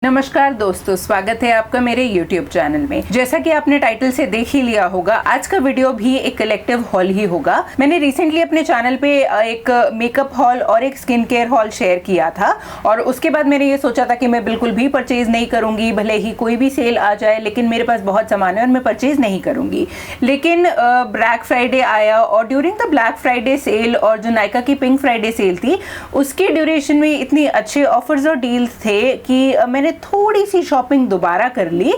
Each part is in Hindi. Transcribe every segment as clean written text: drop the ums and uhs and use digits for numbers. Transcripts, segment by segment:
नमस्कार दोस्तों, स्वागत है आपका मेरे YouTube चैनल में। जैसा कि आपने टाइटल से देख ही लिया होगा, आज का वीडियो भी एक कलेक्टिव हॉल ही होगा। मैंने रिसेंटली अपने चैनल पे एक मेकअप हॉल और एक स्किन केयर हॉल शेयर किया था और उसके बाद मैंने ये सोचा था कि मैं बिल्कुल भी परचेज नहीं करूंगी, भले ही कोई भी सेल आ जाए, लेकिन मेरे पास बहुत सामान है और मैं परचेज नहीं करूंगी। लेकिन ब्लैक फ्राइडे आया और during the black Friday sale और जो नायका की पिंक फ्राइडे सेल थी, उसके ड्यूरेशन में इतने अच्छे ऑफर्स और डील्स थे कि मैंने थोड़ी सी शॉपिंग दोबारा कर ली।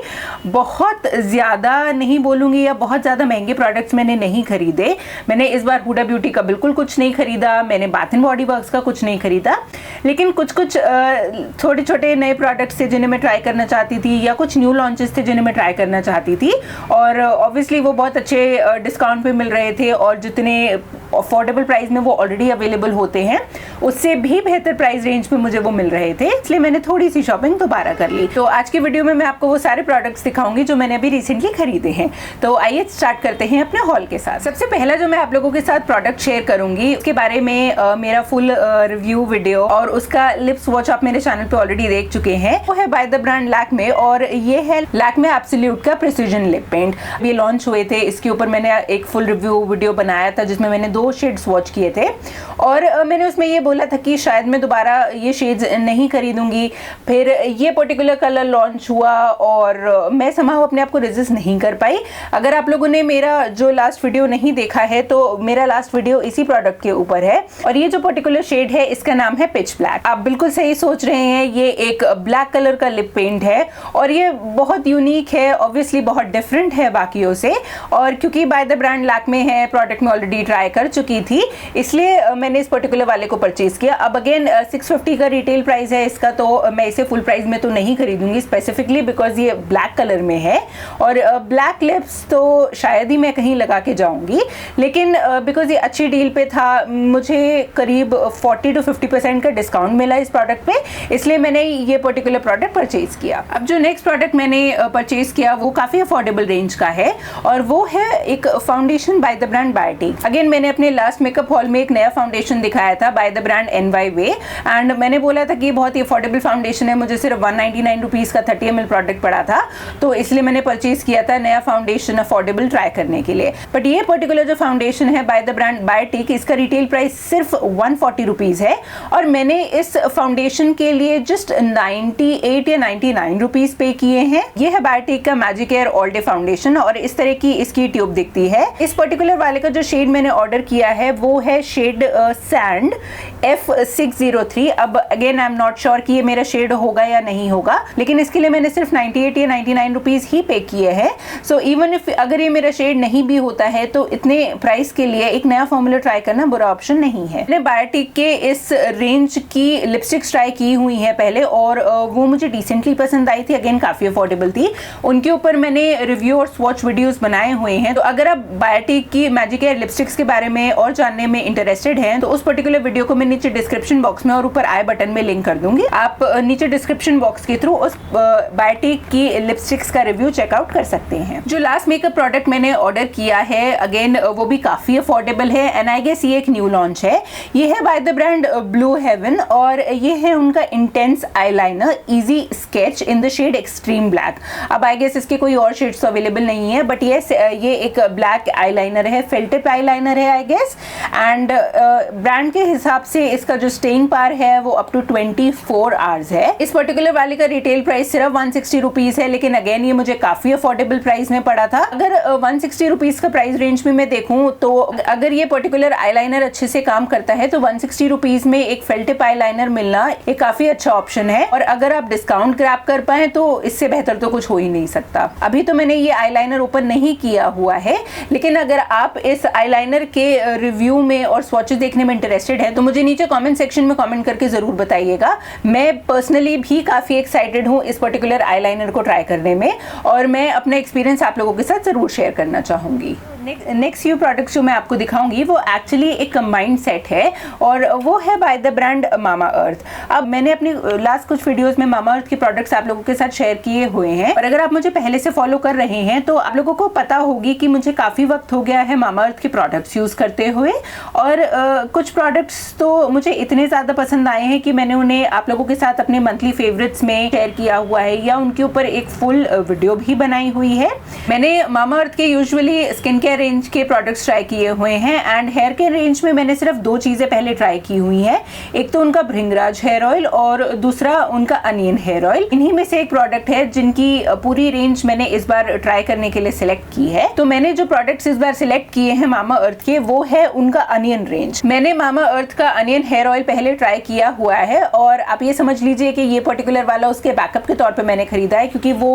बहुत ज़्यादा नहीं बोलूँगी या बहुत ज़्यादा महंगे प्रोडक्ट्स मैंने नहीं खरीदे। मैंने इस बार हुडा ब्यूटी का बिल्कुल कुछ नहीं खरीदा, मैंने बाथ एंड बॉडी वर्क्स का कुछ नहीं खरीदा, लेकिन कुछ छोटे छोटे नए प्रोडक्ट्स थे जिन्हें मैं ट्राई करना चाहती थी, या कुछ न्यू लॉन्चेस थे जिन्हें मैं ट्राई करना चाहती थी। और ऑब्वियसली वो बहुत अच्छे डिस्काउंट पे मिल रहे थे और जितने अफोर्डेबल प्राइस में वो ऑलरेडी अवेलेबल होते हैं, उससे भी बेहतर प्राइस रेंज पे मुझे वो मिल रहे थे, इसलिए मैंने थोड़ी सी शॉपिंग दोबारा कर ली। तो आज की वीडियो में मैं आपको वो सारे प्रोडक्ट्स दिखाऊंगी जो मैंने अभी रिसेंटली खरीदे हैं। तो आइए स्टार्ट करते हैं अपने हॉल के साथ। सबसे पहला जो मैं आप लोगों के साथ प्रोडक्ट शेयर करूंगी, उसके बारे में मेरा फुल रिव्यू वीडियो और उसका लिप स्वॉच आप मेरे चैनल पे ऑलरेडी देख चुके हैं। वो है बाय द ब्रांड लैक्मे और ये है लैक्मे एब्सोल्यूट का प्रिसीजन लिप पेंट। ये लॉन्च हुए थे, इसके ऊपर मैंने एक फुल रिव्यू वीडियो बनाया था जिसमें मैंने 2 शेड स्वॉच किए थे और मैंने उसमें ये बोला था कि शायद मैं दोबारा ये शेड्स नहीं खरीदूंगी। फिर ये पर्टिकुलर कलर लॉन्च हुआ और मैं समहाउ अपने आप को रेजिस्ट नहीं कर पाई। अगर आप लोगों ने मेरा जो लास्ट वीडियो नहीं देखा है तो मेरा लास्ट वीडियो इसी प्रोडक्ट के ऊपर है और ये जो पर्टिकुलर शेड है इसका नाम है पिच ब्लैक। आप बिल्कुल सही सोच रहे हैं, ये एक ब्लैक कलर का लिप पेंट है और ये बहुत यूनिक है, ऑब्वियसली बहुत डिफरेंट है बाकियों से। और क्योंकि बाय द ब्रांड लैक्मे है, प्रोडक्ट में ऑलरेडी ट्राई कर चुकी थी, इसलिए मैंने इस पर्टिकुलर वाले को परचेज किया। अब अगेन 650 का रिटेल प्राइस है इसका, तो मैं इसे फुल प्राइस में तो नहीं खरीदूंगी स्पेसिफिकली बिकॉज ये ब्लैक कलर में है और ब्लैक लिप्स तो शायद ही मैं कहीं लगा के जाऊंगी, लेकिन बिकॉज ये अच्छी डील पे था, मुझे करीब 40 to 50% का डिस्काउंट मिला इस प्रोडक्ट पे, इसलिए मैंने ये पर्टिकुलर प्रोडक्ट परचेज किया। अब जो नेक्स्ट प्रोडक्ट मैंने परचेज किया वो काफी अफोर्डेबल रेंज का है और वो है एक foundation by the brand Biotique. Again मैंने अपने लास्ट मेकअप हॉल में एक नया फाउंडेशन दिखाया था bye the brand NY way and मैंने बोला था कि बहुत ही अफोर्डेबल फाउंडेशन है, मुझे सिर्फ 199 रुपीज़ का 30 ml प्रोडक्ट पड़ा था, तो इसलिए मैंने परचेज किया था नया फाउंडेशन अफोर्डेबल ट्राई करने के लिए। बट ये पर्टिकुलर जो फाउंडेशन है बाय द ब्रांड बायोटिक, इसका रिटेल प्राइस सिर्फ 140 रुपीज़ है और मैंने इस फाउंडेशन के लिए जस्ट 98 या 99 रुपीज़ पे किए हैं। ये है बायोटिक का magic air all day foundation और इस तरह की इसकी ट्यूब दिखती है। इस पर्टिकुलर वाले का जो शेड मैंने ऑर्डर किया है वो है शेड सैंड F603। अब again I am not sure कि ये मेरा शेड होगा या नहीं होगा, लेकिन इसके लिए मैंने सिर्फ 98 या 99 रुपीज़ ही पे किए हैं। सो इवन इफ अगर ये मेरा शेड नहीं भी होता है तो इतने प्राइस के लिए एक नया फॉर्मूला ट्राई करना बुरा ऑप्शन नहीं है। मैंने बायोटिक के इस रेंज की लिपस्टिक्स ट्राई की हुई है पहले और वो मुझे डिसेंटली पसंद आई थी, अगेन काफ़ी अफोर्डेबल थी। उनके ऊपर मैंने रिव्यू और स्वॉच वीडियोज़ बनाए हुए हैं, तो अगर आप बायोटिक की मैजिक एयर लिपस्टिक्स के बारे में और जानने में इंटरेस्टेड हैं तो उस पर्टिकुलर वीडियो को मैं नीचे डिस्क्रिप्शन बॉक्स में और ऊपर आई बटन में लिंक कर दूंगी। आप नीचे डिस्क्रिप्शन बॉक्स के थ्रू उस बायोटिक की लिपस्टिक्स का रिव्यू चेकआउट कर सकते हैं। जो लास्ट मेकअप प्रोडक्ट मैंने ऑर्डर किया है अगेन वो भी काफी अफोर्डेबल है एंड आई गेस ये एक न्यू लॉन्च है। ये है by the brand Blue Heaven और ये है उनका intense eyeliner easy sketch in the shade extreme black. अब आई गेस इसके कोई और शेड्स अवेलेबल नहीं है, बट ये एक ब्लैक आईलाइनर है, फेल टिप आईलाइनर है आई गेस, एंड ब्रांड के हिसाब से इसका जो स्टेइंग पावर है वो अप टू 24 आवर्स है। इस पर्टिकुलर वाले का रिटेल प्राइस सिर्फ 160 रुपीज़ है, लेकिन अगेन ये मुझे काफी अफोर्डेबल प्राइस में पड़ा था। अगर 160 रुपीज़ का प्राइस रेंज में मैं देखूं तो अगर ये पर्टिकुलर आईलाइनर अच्छे से काम करता है तो 160 रुपीज़ में एक फेल टिप आईलाइनर मिलना एक काफी अच्छा ऑप्शन है और अगर आप डिस्काउंट ग्रैब कर पाए तो इससे बेहतर तो कुछ हो ही नहीं सकता। अभी तो मैंने ये आईलाइनर ओपन नहीं किया हुआ है, लेकिन अगर आप इस आईलाइनर के रिव्यू में और स्वॉचेस देखने में इंटरेस्टेड हैं तो मुझे नीचे कमेंट सेक्शन में कमेंट करके जरूर बताइएगा। मैं पर्सनली भी काफी एक्साइटेड हूँ इस पर्टिकुलर आईलाइनर को ट्राई करने में और मैं अपना एक्सपीरियंस आप लोगों के साथ जरूर शेयर करना चाहूंगी। नेक्स्ट फ्यू प्रोडक्ट्स जो मैं आपको दिखाऊंगी वो एक्चुअली एक कंबाइंड सेट है और वो है बाय द ब्रांड मामा अर्थ। अब मैंने अपनी लास्ट कुछ वीडियोस में मामा अर्थ के प्रोडक्ट्स आप लोगों के साथ शेयर किए हुए हैं और अगर आप मुझे पहले से फॉलो कर रहे हैं तो आप लोगों को पता होगी कि मुझे काफ़ी वक्त हो गया है मामा अर्थ के प्रोडक्ट्स यूज़ करते हुए और कुछ प्रोडक्ट्स तो मुझे इतने ज़्यादा पसंद आए हैं कि मैंने उन्हें आप लोगों के साथ अपने मंथली फेवरेट्स में शेयर किया हुआ है या उनके ऊपर एक फुल वीडियो भी बनाई हुई है। मैंने मामा अर्थ के यूजुअली स्किन केयर रेंज के प्रोडक्ट्स ट्राई किए हुए हैं एंड हेयर केयर रेंज में मैंने सिर्फ 2 चीज़ें पहले ट्राई की हुई हैं। एक तो उनका भृंगराज हेयर ऑयल और दूसरा उनका अनियन हेयर ऑयल। इन्हीं में से एक प्रोडक्ट है जिनकी पूरी रेंज मैंने इस बार ट्राई करने के लिए सिलेक्ट की है। तो मैंने जो प्रोडक्ट्स इस बार सिलेक्ट किए हैं मामा अर्थ के वो है उनका अनियन रेंज। मैंने मामा अर्थ का अनियन हेयर ऑयल पहले ट्राई किया हुआ है और आप ये समझ लीजिए कि ये पर्टिकुलर वाला उसके बैकअप के तौर पे मैंने खरीदा है क्योंकि वो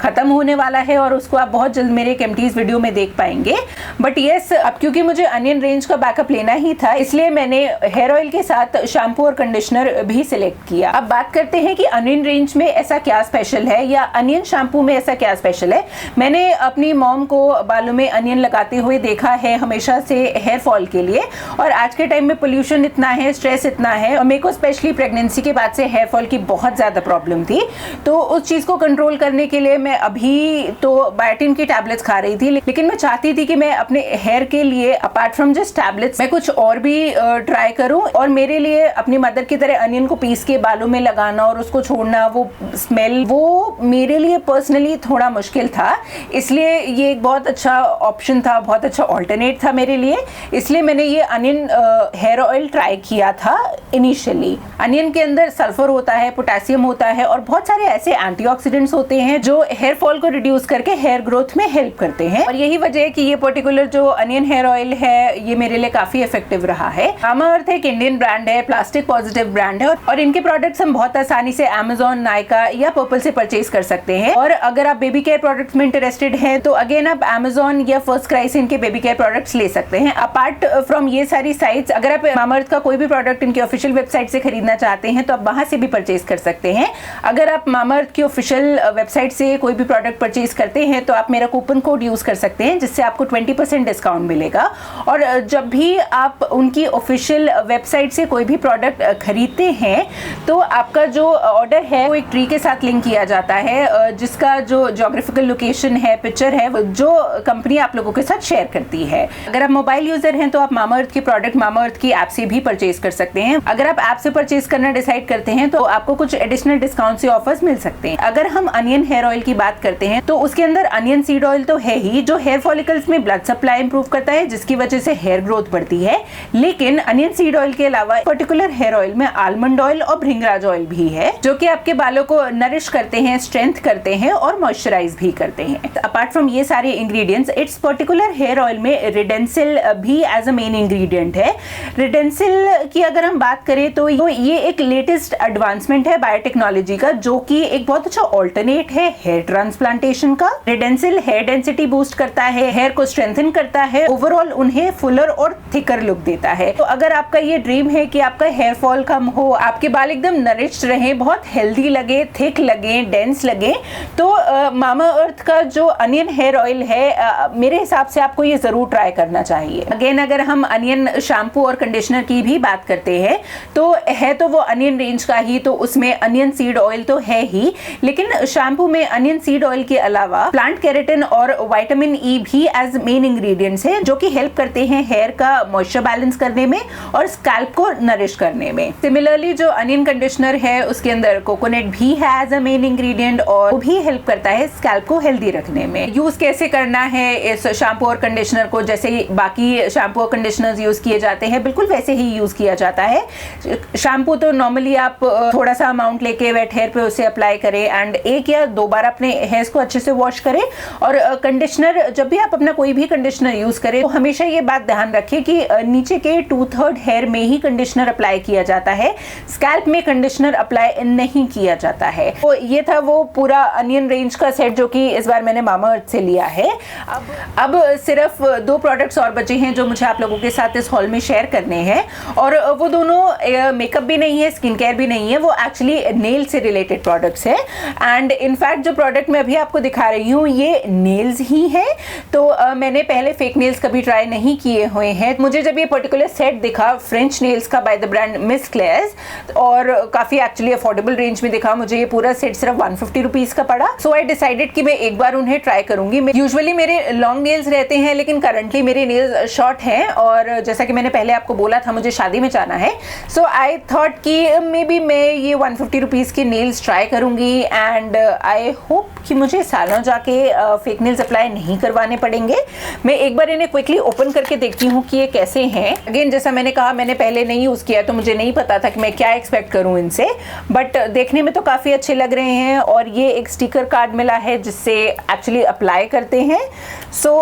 खत्म होने वाला है और उसको आप बहुत जल्द मेरे केमटीज वीडियो में देख पाएंगे। बट यस, अब क्योंकि मुझे अनियन रेंज का बैकअप लेना ही था इसलिए मैंने हेयर ऑयल के साथ शैम्पू और कंडीशनर भी सिलेक्ट किया। अब बात करते हैं कि अनियन रेंज में ऐसा क्या स्पेशल है या अनियन शैम्पू में ऐसा क्या स्पेशल है। मैंने अपनी मॉम को बालों में अनियन लगाते हुए देखा है हमेशा से हेयर फॉल के लिए और आज के टाइम में पोल्यूशन इतना है, स्ट्रेस इतना है और मेरे को स्पेशली प्रेगनेंसी के बाद से हेयर फॉल की बहुत ज़्यादा प्रॉब्लम थी। तो उस चीज़ को कंट्रोल करने के लिए मैं अभी तो बायोटिन की टैबलेट्स खा रही थी लेकिन मैं चाहती थी कि मैं अपने हेयर के लिए अपार्ट फ्रॉम जस्ट टैबलेट्स मैं कुछ और भी ट्राई करूं और मेरे लिए अपनी मदर की तरह अनियन को पीस के बालों में लगाना और उसको छोड़ना, वो स्मेल वो मेरे लिए पर्सनली थोड़ा मुश्किल था। इसलिए ये एक बहुत अच्छा ऑप्शन था, बहुत अच्छा ऑल्टरनेट था मेरे लिए। इसलिए मैंने ये अनियन हेयर ऑयल ट्राई किया था इनिशियली। अनियन के अंदर सल्फर होता है, पोटेशियम होता है और बहुत सारे ऐसे एंटीऑक्सीडेंट्स होते हैं जो हेयर फॉल को रिड्यूस करके हेयर ग्रोथ में हेल्प करते हैं और यही वजह है कि ये पर्टिकुलर जो अनियन हेयर ऑयल है ये मेरे लिए काफी इफेक्टिव रहा है। मामा अर्थ एक इंडियन ब्रांड है, प्लास्टिक पॉजिटिव ब्रांड है और इनके प्रोडक्ट्स हम बहुत आसानी से Amazon, नायका या पर्पल से परचेज कर सकते हैं। और अगर आप बेबी केयर प्रोडक्ट्स में इंटरेस्टेड हैं तो अगेन आप Amazon या फर्स्ट क्राई से इनके बेबी केयर प्रोडक्ट्स ले सकते हैं। अपार्ट फ्रॉम ये सारी साइट्स, अगर आप मामा अर्थ का कोई भी प्रोडक्ट इनके ऑफिशियल वेबसाइट से खरीदना चाहते हैं तो आप वहां से भी परचेज कर सकते हैं। अगर आप मामा अर्थ की ऑफिशियल वेबसाइट से कोई भी प्रोडक्ट परचेज करते हैं तो आप मेरा कूपन कोड यूज कर सकते हैं जिससे आपको 20% डिस्काउंट मिलेगा। और जब भी आप उनकी ऑफिशियल वेबसाइट से कोई भी प्रोडक्ट खरीदते हैं तो आपका जो ऑर्डर है वो एक ट्री के साथ लिंक किया जाता है जिसका जो ज्योग्राफिकल लोकेशन है, पिक्चर है, जो कंपनी आप लोगों के साथ शेयर करती है। अगर आप मोबाइल यूजर हैं तो आप मामा अर्थ के प्रोडक्ट मामा अर्थ की ऐप से भी परचेज कर सकते हैं। अगर आप ऐप से परचेज करना डिसाइड करते हैं तो आपको कुछ एडिशनल डिस्काउंट से ऑफर्स मिल सकते हैं। अगर हम अनियन हेयर ऑयल की बात करते हैं तो उसके अंदर अनियन सीड ऑयल तो है ही जो हेयर फॉलिकल्स में ब्लड सप्लाई इंप्रूव करता है जिसकी वजह से हेयर ग्रोथ बढ़ती है। लेकिन अनियन सीड ऑयल के अलावा पर्टिकुलर हेयर ऑयल में आलमंड ऑयल और भृंगराज ऑयल भी है जो कि आपके बालों को नरिश करते हैं, स्ट्रेंथ करते हैं और मॉइस्चराइज भी करते हैं। अपार्ट फ्रॉम ये सारे ingredients, it's particular hair oil में रिडेंसिल भी एज अ मेन इंग्रेडिएंट है। रिडेंसिल की अगर हम बात करें तो ये एक लेटेस्ट एडवांसमेंट है बायोटेक्नोलॉजी का जो कि एक बहुत अच्छा ऑल्टरनेट है हेयर ट्रांसप्लांटेशन का। रिडेंसिल हेयर डेंसिटी बूस्ट करता है, हेयर को स्ट्रेंथन करता है, ओवरऑल उन्हें फुलर और थिकर लुक देता है। तो अगर आपका ये ड्रीम है कि आपका हेयर फॉल कम हो, आपके बाल एकदम नरिश्ड रहे, बहुत हेल्दी लगे, थिक लगे, डेंस लगे, तो मामा अर्थ का जो अनियन हेयर ऑयल है मेरे हिसाब से आपको ये जरूर ट्राई करना चाहिए। अगेन अगर हम अनियन शैम्पू और कंडीशनर की भी बात करते हैं तो है तो वो अनियन रेंज का ही, तो उसमें अनियन सीड ऑयल तो है ही, लेकिन शैम्पू में अनियन सीड ऑयल के अलावा प्लांट केराटिन और विटामिन ई भी एज मेन इंग्रेडिएंट्स हैं जो कि हेल्प करते हैं हेयर का मॉइस्चर बैलेंस करने में और स्कैल्प को नरिश करने में। सिमिलरली जो अनियन कंडीशनर है उसके अंदर कोकोनट भी है एज अ मेन इंग्रेडिएंट और वो भी हेल्प करता है स्कैल्प को हेल्दी रखने में। यूज कैसे करना है इस शैम्पू और कंडीशनर को, जैसे बाकी शैम्पू और कंडीशनर्स यूज किए जाते हैं बिल्कुल वैसे ही यूज किया जाता है। शैम्पू तो नॉर्मली आप थोड़ा सा अमाउंट लेके वेट हेयर पे उसे अप्लाई करें एंड 1 या 2 बार अपने हेयर्स को अच्छे से वॉश करें। और कंडीशनर, जब भी आप अपना कोई भी कंडीशनर यूज करें तो हमेशा ये बात ध्यान रखें कि नीचे के 2/3 हेयर में ही कंडीशनर अप्लाई किया जाता है, स्कैल्प में कंडीशनर अप्लाई नहीं किया जाता है। तो ये था वो पूरा अनियन रेंज का सेट जो कि इस बार मैंने मामा अर्थ से लिया है। अब सिर्फ 2 प्रोडक्ट्स और बचे हैं जो मुझे आप लोगों के साथ इस हॉल में शेयर करने हैं और वो दोनों मेकअप भी नहीं है, स्किन केयर भी नहीं है, वो एक्चुअली नेल से रिलेटेड प्रोडक्ट्स है। एंड इनफैक्ट जो प्रोडक्ट मैं अभी आपको दिखा रही हूँ ये नेल्स ही है। तो तो मैंने पहले फेक नेल्स कभी ट्राई नहीं किए हुए हैं। मुझे जब ये पर्टिकुलर सेट दिखा फ्रेंच नेल्स का बाय द ब्रांड मिस क्लेयर्स, और काफ़ी एक्चुअली अफोर्डेबल रेंज में दिखा, मुझे ये पूरा सेट सिर्फ 150 रुपीज़ का पड़ा। सो आई डिसाइडेड कि मैं एक बार उन्हें ट्राई करूंगी। यूजुअली मेरे लॉन्ग नेल्स रहते हैं, लेकिन करंटली मेरे नेल्स शॉर्ट हैं, और जैसा कि मैंने पहले आपको बोला था मुझे शादी में जाना है। सो आई थॉट कि मे बी मैं ये 150 रुपीज़ के नेल्स ट्राई करूंगी, एंड आई होप कि मुझे सालों जाके फेक नेल्स अप्लाई नहीं करवाने पड़ेंगे। मैं एक बार इन्हें क्विकली ओपन करके देखती हूँ कि ये कैसे हैं। अगेन जैसा मैंने कहा, मैंने पहले नहीं यूज़ किया तो मुझे नहीं पता था कि मैं क्या एक्सपेक्ट करूँ इनसे, बट देखने में तो काफ़ी अच्छे लग रहे हैं। और ये एक स्टिकर कार्ड मिला है जिससे एक्चुअली अप्लाई करते हैं। सो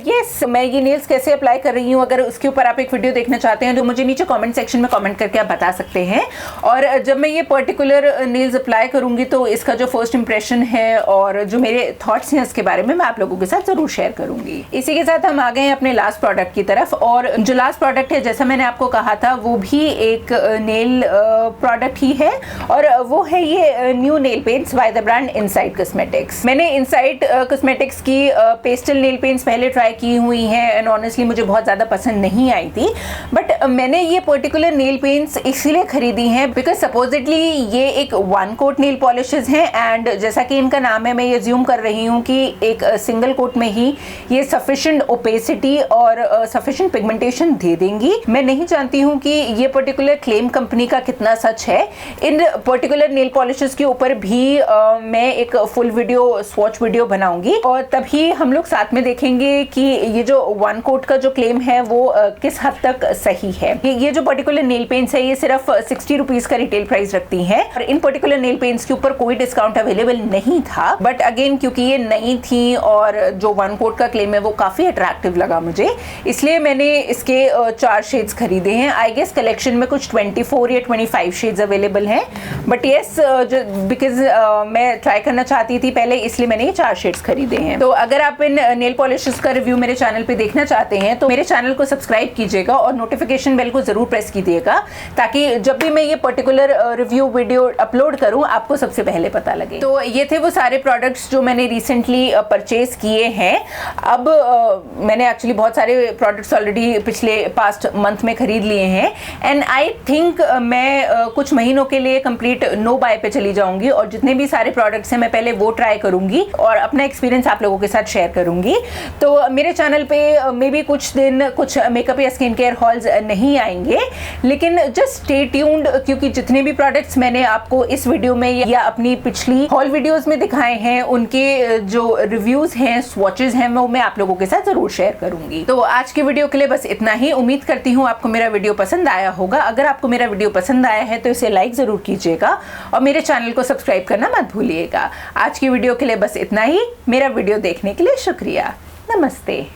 यस, मैं ये नेल्स कैसे अप्लाई कर रही हूँ, अगर उसके ऊपर आप एक वीडियो देखना चाहते हैं तो मुझे नीचे कमेंट सेक्शन में कमेंट करके आप बता सकते हैं। और जब मैं ये पर्टिकुलर नेल्स अप्लाई करूँगी तो इसका जो फर्स्ट इंप्रेशन है और जो मेरे थॉट्स हैं उसके बारे में मैं आप लोगों के साथ ज़रूर शेयर करूँगी। इसी के साथ हम आ गए हैं अपने लास्ट प्रोडक्ट की तरफ, और जो लास्ट प्रोडक्ट है जैसा मैंने आपको कहा था वो भी एक नेल प्रोडक्ट ही है, और वो है ये new nail paints bye the brand inside cosmetics. मैंने इनसाइड कॉस्मेटिक्स की पेस्टल नेल पेंट्स पहले ट्राई की हुई हैं, एंड ऑनेस्टली मुझे बहुत ज़्यादा पसंद नहीं आई थी, बट मैंने ये पर्टिकुलर नेल पेंट्स इसीलिए खरीदी हैं बिकॉज सपोजिटली ये एक वन कोट नेल पॉलिशेस हैं, एंड जैसा कि इनका नाम है मैं ये ज्यूम कर रही हूँ कि एक सिंगल कोट में ही ये सफिशिएंट ओपेसिटी और सफिशिएंट पिगमेंटेशन दे देंगी। मैं नहीं जानती हूँ कि ये पर्टिकुलर क्लेम कंपनी का कितना सच है। इन पर्टिकुलर नेल पॉलिशेस के ऊपर भी मैं एक फुल वीडियो स्वॉच वीडियो बनाऊंगी, और तभी हम लोग साथ में देखेंगे कि ये जो वन कोट का जो क्लेम है वो किस हद तक सही है। ये जो पर्टिकुलर नेल पेंट्स है ये सिर्फ 60 रुपीज का रिटेल प्राइस रखती हैं, और इन पर्टिकुलर नेल पेंट्स के ऊपर कोई डिस्काउंट अवेलेबल नहीं था, बट अगेन क्योंकि ये नई थी और जो वन कोट का क्लेम है वो काफी अट्रैक्टिव लगा मुझे, इसलिए मैंने इसके 4 शेड्स खरीदे हैं। आई गेस कलेक्शन में कुछ 24 या 25 शेड्स अवेलेबल हैं, बट येस बिकॉज मैं ट्राई करना चाहती थी पहले, इसलिए मैंने ये 4 शेड्स खरीदे हैं। तो अगर आप इन नेल पॉलिशेस का रिव्यू मेरे चैनल पे देखना चाहते हैं तो मेरे चैनल को सब्सक्राइब कीजिएगा और नोटिफिकेशन बेल को जरूर प्रेस कीजिएगा, ताकि जब भी मैं ये पर्टिकुलर रिव्यू वीडियो अपलोड करूं आपको सबसे पहले पता लगे। तो ये थे वो सारे प्रोडक्ट्स जो मैंने रिसेंटली परचेज किए हैं। अब मैंने एक्चुअली बहुत सारे प्रोडक्ट्स ऑलरेडी पिछले पास्ट मंथ में खरीद लिए हैं, एंड आई थिंक मैं कुछ महीनों के लिए कंप्लीट नो बाय पे चली जाऊंगी, और जितने भी सारे प्रोडक्ट्स हैं मैं पहले वो ट्राई करूंगी और अपना एक्सपीरियंस आप लोगों के साथ शेयर करूंगी। तो मेरे चैनल पे मे बी कुछ दिन कुछ मेकअप या स्किन केयर हॉल्स नहीं आएंगे, लेकिन जस्ट स्टे ट्यून्ड, क्योंकि जितने भी प्रोडक्ट्स मैंने आपको इस वीडियो में या अपनी पिछली हॉल वीडियोस में दिखाए हैं उनके जो रिव्यूज हैं, स्वॉचेस हैं, वो मैं आप लोगों के साथ जरूर शेयर करूंगी। तो आज की वीडियो के लिए बस इतना ही। उम्मीद करती हूँ आपको मेरा वीडियो पसंद आया होगा। अगर आपको मेरा वीडियो पसंद आया है तो इसे लाइक जरूर कीजिएगा और मेरे चैनल को सब्सक्राइब करना मत भूलिएगा। आज की वीडियो के लिए बस इतना ही। मेरा वीडियो देखने के लिए शुक्रिया। नमस्ते।